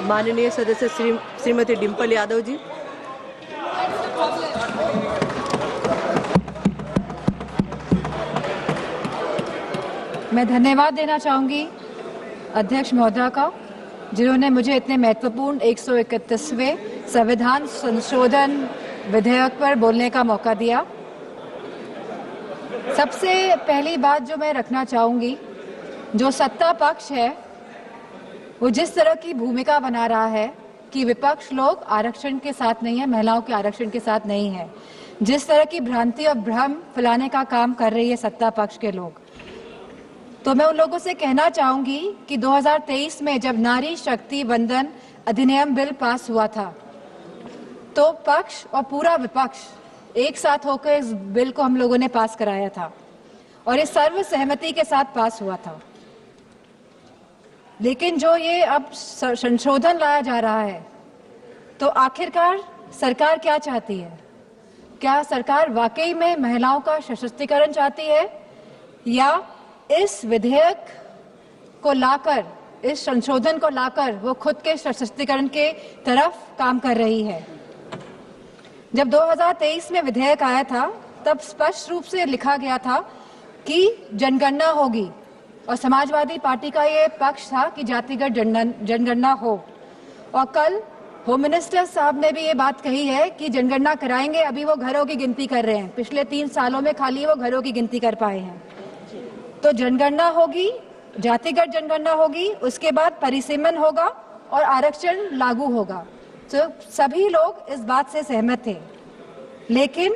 माननीय सदस्य श्रीमती डिम्पल यादव जी। मैं धन्यवाद देना चाहूँगी अध्यक्ष महोदया का, जिन्होंने मुझे इतने महत्वपूर्ण 131वें संविधान संशोधन विधेयक पर बोलने का मौका दिया। सबसे पहली बात जो मैं रखना चाहूँगी, जो सत्ता पक्ष है वो जिस तरह की भूमिका बना रहा है कि विपक्ष लोग आरक्षण के साथ नहीं है, महिलाओं के आरक्षण के साथ नहीं है, जिस तरह की भ्रांति और भ्रम फैलाने का काम कर रही है सत्ता पक्ष के लोग, तो मैं उन लोगों से कहना चाहूंगी कि 2023 में जब नारी शक्ति वंदन अधिनियम बिल पास हुआ था तो पक्ष और पूरा विपक्ष एक साथ होकर इस बिल को हम लोगों ने पास कराया था और ये सर्व सहमति के साथ पास हुआ था। लेकिन जो ये अब संशोधन लाया जा रहा है, तो आखिरकार सरकार क्या चाहती है? क्या सरकार वाकई में महिलाओं का सशक्तिकरण चाहती है, या इस विधेयक को लाकर, इस संशोधन को लाकर वो खुद के सशक्तिकरण के तरफ काम कर रही है? जब 2023 में विधेयक आया था तब स्पष्ट रूप से लिखा गया था कि जनगणना होगी, और समाजवादी पार्टी का ये पक्ष था कि जातिगत जनगणना हो। और कल होम मिनिस्टर साहब ने भी ये बात कही है कि जनगणना कराएंगे, अभी वो घरों की गिनती कर रहे हैं, पिछले 3 सालों में खाली वो घरों की गिनती कर पाए हैं। तो जनगणना होगी, जातिगत जनगणना होगी, उसके बाद परिसीमन होगा और आरक्षण लागू होगा। तो सभी लोग इस बात से सहमत थे। लेकिन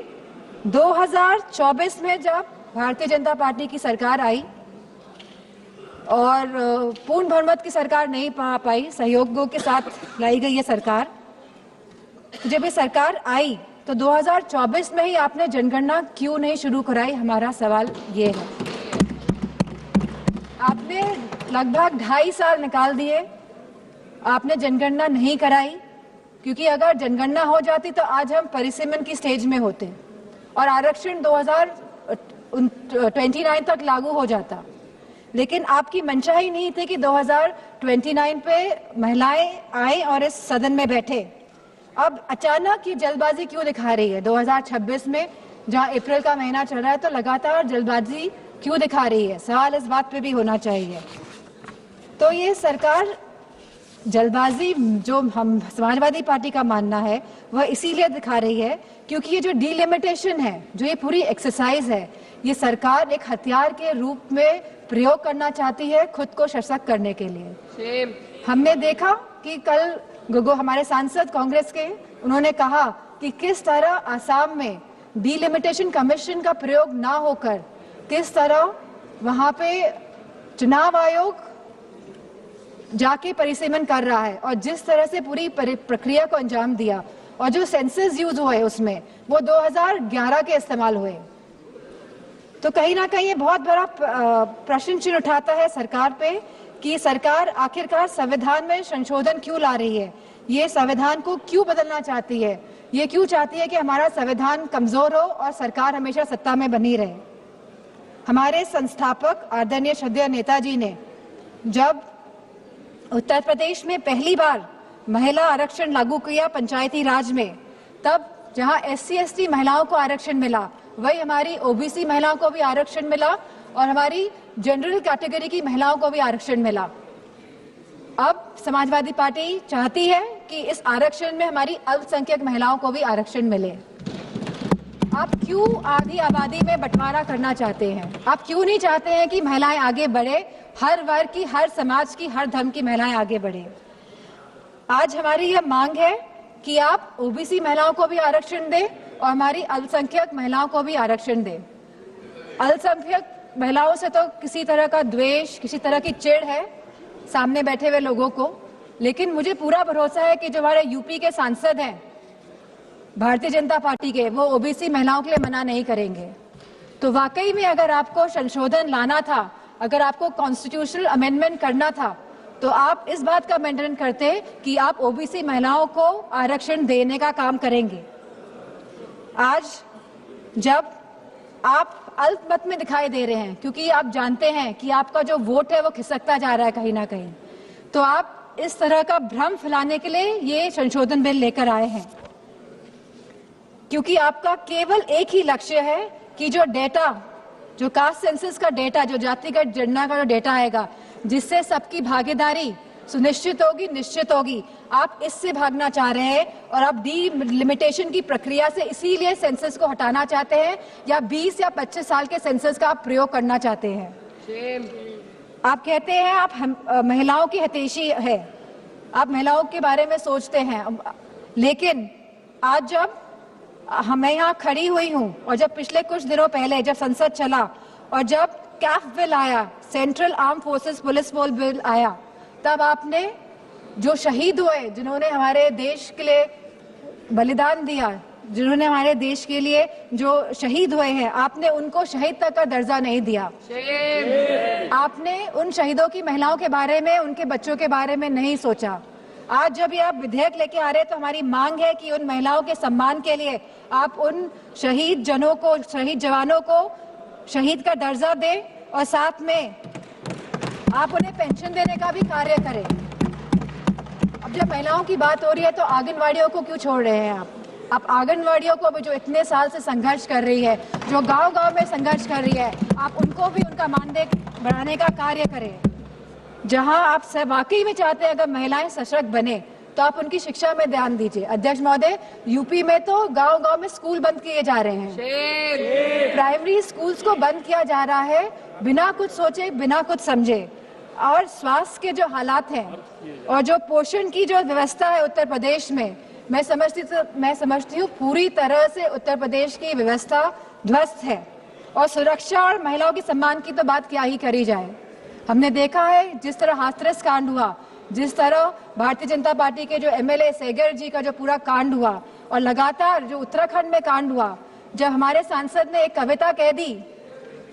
2024 में जब भारतीय जनता पार्टी की सरकार आई और पूर्ण बहुमत की सरकार नहीं पा पाई, सहयोगों के साथ लाई गई ये सरकार, जब ये सरकार आई तो 2024 में ही आपने जनगणना क्यों नहीं शुरू कराई? हमारा सवाल ये है। आपने लगभग 2.5 साल निकाल दिए, आपने जनगणना नहीं कराई, क्योंकि अगर जनगणना हो जाती तो आज हम परिसीमन की स्टेज में होते और आरक्षण 2029 तक लागू हो जाता। लेकिन आपकी मंशा ही नहीं थी कि 2029 पे महिलाएं आए और इस सदन में बैठे। अब अचानक ये जल्दबाजी क्यों दिखा रही है 2026 में, जहां अप्रैल का महीना चल रहा है, तो लगातार जल्दबाजी क्यों दिखा रही है? सवाल इस बात पे भी होना चाहिए। तो ये सरकार जल्दबाजी, जो हम समाजवादी पार्टी का मानना है, वह इसीलिए दिखा रही है क्योंकि ये जो डिलिमिटेशन है, जो ये पूरी एक्सरसाइज है, ये सरकार एक हथियार के रूप में प्रयोग करना चाहती है खुद को सशक्त करने के लिए। हमने देखा कि कल गोगो हमारे सांसद कांग्रेस के, उन्होंने कहा कि किस तरह आसाम में डिलिमिटेशन कमीशन का प्रयोग ना होकर किस तरह वहां पे चुनाव आयोग जाके परिसीमन कर रहा है और जिस तरह से पूरी प्रक्रिया को अंजाम दिया, और जो सेंसस यूज हुए उसमें वो 2011 के इस्तेमाल हुए। तो कहीं ना कहीं ये बहुत बड़ा प्रश्न चिन्ह उठाता है सरकार पे कि सरकार आखिरकार संविधान में संशोधन क्यों ला रही है, ये संविधान को क्यों बदलना चाहती है, ये क्यों चाहती है कि हमारा संविधान कमजोर हो और सरकार हमेशा सत्ता में बनी रहे। हमारे संस्थापक आदरणीय श्रद्धेय नेताजी ने जब उत्तर प्रदेश में पहली बार महिला आरक्षण लागू किया पंचायती राज में, तब जहां SC/ST महिलाओं को आरक्षण मिला, वही हमारी OBC महिलाओं को भी आरक्षण मिला और हमारी जनरल कैटेगरी की महिलाओं को भी आरक्षण मिला। अब समाजवादी पार्टी चाहती है कि इस आरक्षण में हमारी अल्पसंख्यक महिलाओं को भी आरक्षण मिले। आप क्यों आधी आबादी में बंटवारा करना चाहते हैं? आप क्यों नहीं चाहते हैं कि महिलाएं आगे बढ़े, हर वर्ग की, हर समाज की, हर धर्म की महिलाएं आगे बढ़े? आज हमारी यह मांग है कि आप OBC महिलाओं को भी आरक्षण दें और हमारी अल्पसंख्यक महिलाओं को भी आरक्षण दें। अल्पसंख्यक महिलाओं से तो किसी तरह का द्वेष, किसी तरह की चिढ़ है सामने बैठे हुए लोगों को, लेकिन मुझे पूरा भरोसा है कि जो हमारे यूपी के सांसद हैं भारतीय जनता पार्टी के, वो OBC महिलाओं के लिए मना नहीं करेंगे। तो वाकई में अगर आपको संशोधन लाना था, अगर आपको कॉन्स्टिट्यूशनल अमेंडमेंट करना था, तो आप इस बात का मेंटेन करते कि आप OBC महिलाओं को आरक्षण देने का काम करेंगे। आज जब आप अल्पमत में दिखाई दे रहे हैं, क्योंकि आप जानते हैं कि आपका जो वोट है वो खिसकता जा रहा है कहीं ना कहीं, तो आप आप इस तरह का भ्रम फैलाने के लिए ये संशोधन बिल लेकर आए हैं, क्योंकि आपका केवल एक ही लक्ष्य है कि जो डेटा, जो कास्ट सेंसस का डेटा, जो जातिगत जनगणना का जो डेटा आएगा, जिससे सबकी भागीदारी सुनिश्चित होगी, निश्चित होगी, आप इससे भागना चाह रहे हैं और आप डीलिमिटेशन की प्रक्रिया से इसीलिए सेंसस को हटाना चाहते हैं, या 20 या 25 साल के सेंसस का आप प्रयोग करना चाहते हैं। आप कहते हैं आप महिलाओं की हितैषी है, आप महिलाओं के बारे में सोचते हैं, लेकिन आज जब मैं यहाँ खड़ी हुई हूँ और जब पिछले कुछ दिनों पहले जब संसद चला और जब कैफ बिल आया, central arm forces police bill आया, तब आपने जो शहीद हुए, जिन्होंने हमारे देश के लिए बलिदान दिया, जिन्होंने हमारे देश के लिए जो शहीद हुए हैं, आपने उनको शहीद तक का दर्जा नहीं दिया। आपने उन शहीदों की महिलाओं के बारे में, उनके बच्चों के बारे में नहीं सोचा। आज जब ये आप विधेयक लेके आ रहे हैं तो हमारी मांग है कि उन महिलाओं के सम्मान के लिए आप उन शहीद जनों को, शहीद जवानों को शहीद का दर्जा दें और साथ में आप उन्हें पेंशन देने का भी कार्य करें। अब जब महिलाओं की बात हो रही है तो आंगनवाड़ियों को क्यों छोड़ रहे हैं आप आंगनवाड़ियों को भी, जो इतने साल से संघर्ष कर रही है, जो गांव-गांव में संघर्ष कर रही है, आप उनको भी उनका मानदेय बढ़ाने का कार्य करें। जहां आप वाकई में चाहते हैं अगर महिलाएं सशक्त बने तो आप उनकी शिक्षा में ध्यान दीजिए। अध्यक्ष महोदय, यूपी में तो गांव-गांव में स्कूल बंद किए जा रहे हैं, प्राइमरी स्कूल्स को बंद किया जा रहा है बिना कुछ सोचे, बिना कुछ समझे। और स्वास्थ्य के जो हालात हैं और जो पोषण की जो व्यवस्था है उत्तर प्रदेश में, मैं समझती हूँ पूरी तरह से उत्तर प्रदेश की व्यवस्था ध्वस्त है। और सुरक्षा और महिलाओं के सम्मान की तो बात क्या ही करी जाए। हमने देखा है जिस तरह हाथरस कांड हुआ, जिस तरह भारतीय जनता पार्टी के जो एमएलए सेगर जी का जो पूरा कांड हुआ, और लगातार जो उत्तराखंड में कांड हुआ, जब हमारे सांसद ने एक कविता कह दी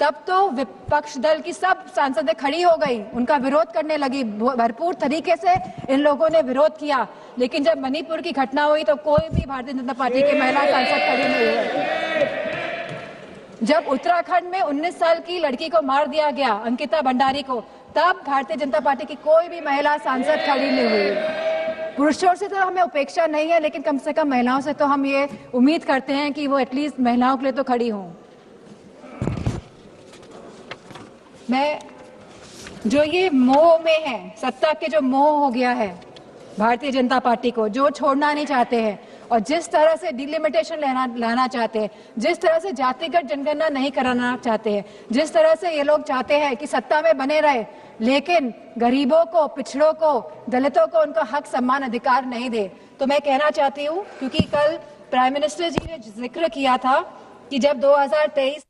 तब तो विपक्ष दल की सब सांसदें खड़ी हो गई, उनका विरोध करने लगी, भरपूर तरीके से इन लोगों ने विरोध किया। लेकिन जब मणिपुर की घटना हुई तो कोई भी भारतीय जनता पार्टी की महिला सांसद खड़ी नहीं हुई। जब उत्तराखंड में 19 साल की लड़की को मार दिया गया, अंकिता भंडारी को, तब भारतीय जनता पार्टी की कोई भी महिला सांसद खड़ी नहीं हुई। पुरुषों से तो हमें उपेक्षा नहीं है, लेकिन कम से कम महिलाओं से तो हम ये उम्मीद करते हैं कि वो एटलीस्ट महिलाओं के लिए तो खड़ी हों। मैं जो ये मोह में है, सत्ता के जो मोह हो गया है भारतीय जनता पार्टी को, जो छोड़ना नहीं चाहते हैं, और जिस तरह से डिलिमिटेशन लाना चाहते हैं, जिस तरह से जातिगत जनगणना नहीं कराना चाहते हैं, जिस तरह से ये लोग चाहते हैं कि सत्ता में बने रहे लेकिन गरीबों को, पिछड़ों को, दलितों को उनका हक, सम्मान, अधिकार नहीं दे, तो मैं कहना चाहती हूँ, क्योंकि कल प्राइम मिनिस्टर जी ने जिक्र किया था कि जब 2023